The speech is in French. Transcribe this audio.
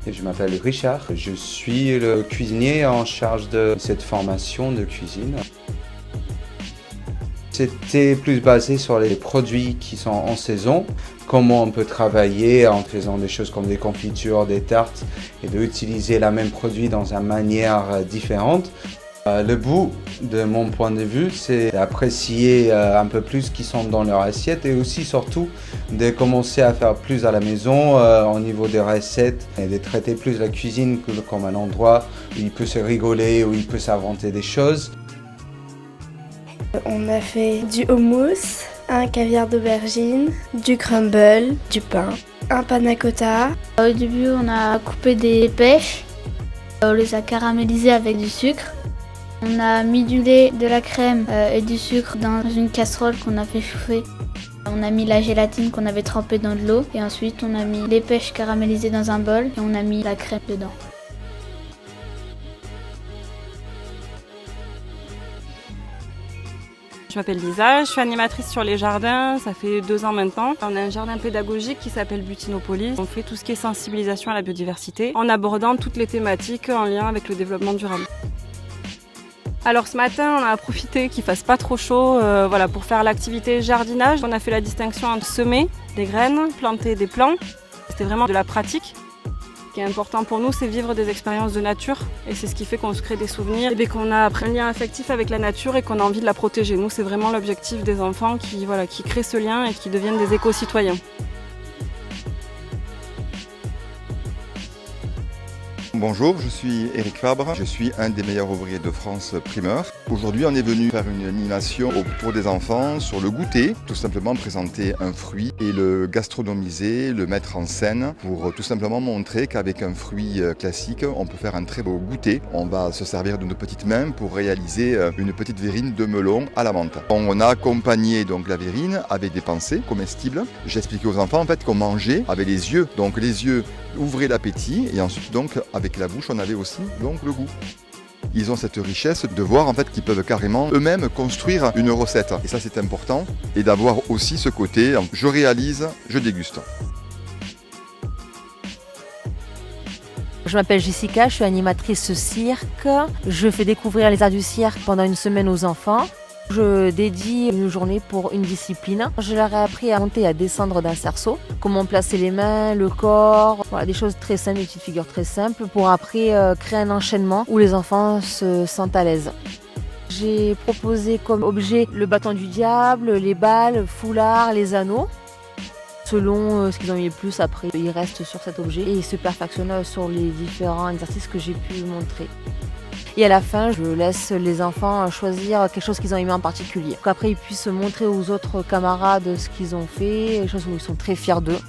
Je m'appelle Richard, je suis le cuisinier en charge de cette formation de cuisine. C'était plus basé sur les produits qui sont en saison, comment on peut travailler en faisant des choses comme des confitures, des tartes et d'utiliser le même produit dans une manière différente. Le but, de mon point de vue, c'est d'apprécier un peu plus ce qui sont dans leur assiette et aussi surtout de commencer à faire plus à la maison au niveau des recettes et de traiter plus la cuisine comme un endroit où il peut se rigoler, où il peut s'inventer des choses. On a fait du houmous, un caviar d'aubergine, du crumble, du pain, un panna cotta. Au début, on a coupé des pêches, on les a caramélisées avec du sucre. On a mis du lait, de la crème et du sucre dans une casserole qu'on a fait chauffer. On a mis la gélatine qu'on avait trempée dans de l'eau et ensuite on a mis les pêches caramélisées dans un bol et on a mis la crème dedans. Je m'appelle Lisa, je suis animatrice sur les jardins, ça fait 2 ans maintenant. On a un jardin pédagogique qui s'appelle Butinopolis. On fait tout ce qui est sensibilisation à la biodiversité en abordant toutes les thématiques en lien avec le développement durable. Alors ce matin, on a profité qu'il fasse pas trop chaud pour faire l'activité jardinage. On a fait la distinction entre semer des graines, planter des plants. C'était vraiment de la pratique. Ce qui est important pour nous, c'est vivre des expériences de nature et c'est ce qui fait qu'on se crée des souvenirs et qu'on a un lien affectif avec la nature et qu'on a envie de la protéger. Nous, c'est vraiment l'objectif des enfants qui créent ce lien et qui deviennent des éco-citoyens. Bonjour, je suis Éric Fabre, je suis un des meilleurs ouvriers de France primeur. Aujourd'hui, on est venu faire une animation pour des enfants sur le goûter, tout simplement présenter un fruit et le gastronomiser, le mettre en scène pour tout simplement montrer qu'avec un fruit classique, on peut faire un très beau goûter. On va se servir de nos petites mains pour réaliser une petite verrine de melon à la menthe. On a accompagné donc la verrine avec des pensées comestibles. J'ai expliqué aux enfants en fait qu'on mangeait avec les yeux, donc les yeux ouvraient l'appétit et ensuite donc avec la bouche on avait aussi donc le goût. Ils ont cette richesse de voir en fait qu'ils peuvent carrément eux-mêmes construire une recette et ça c'est important et d'avoir aussi ce côté je réalise, je déguste. Je m'appelle Jessica, je suis animatrice cirque. Je fais découvrir les arts du cirque pendant une semaine aux enfants. Je dédie une journée pour une discipline. Je leur ai appris à monter et à descendre d'un cerceau, comment placer les mains, le corps, des choses très simples, des petites figures très simples pour après créer un enchaînement où les enfants se sentent à l'aise. J'ai proposé comme objet le bâton du diable, les balles, le foulard, les anneaux. Selon ce qu'ils ont aimé le plus, après ils restent sur cet objet et ils se perfectionnent sur les différents exercices que j'ai pu montrer. Et à la fin, je laisse les enfants choisir quelque chose qu'ils ont aimé en particulier. Qu'après, ils puissent montrer aux autres camarades ce qu'ils ont fait, des choses où ils sont très fiers d'eux.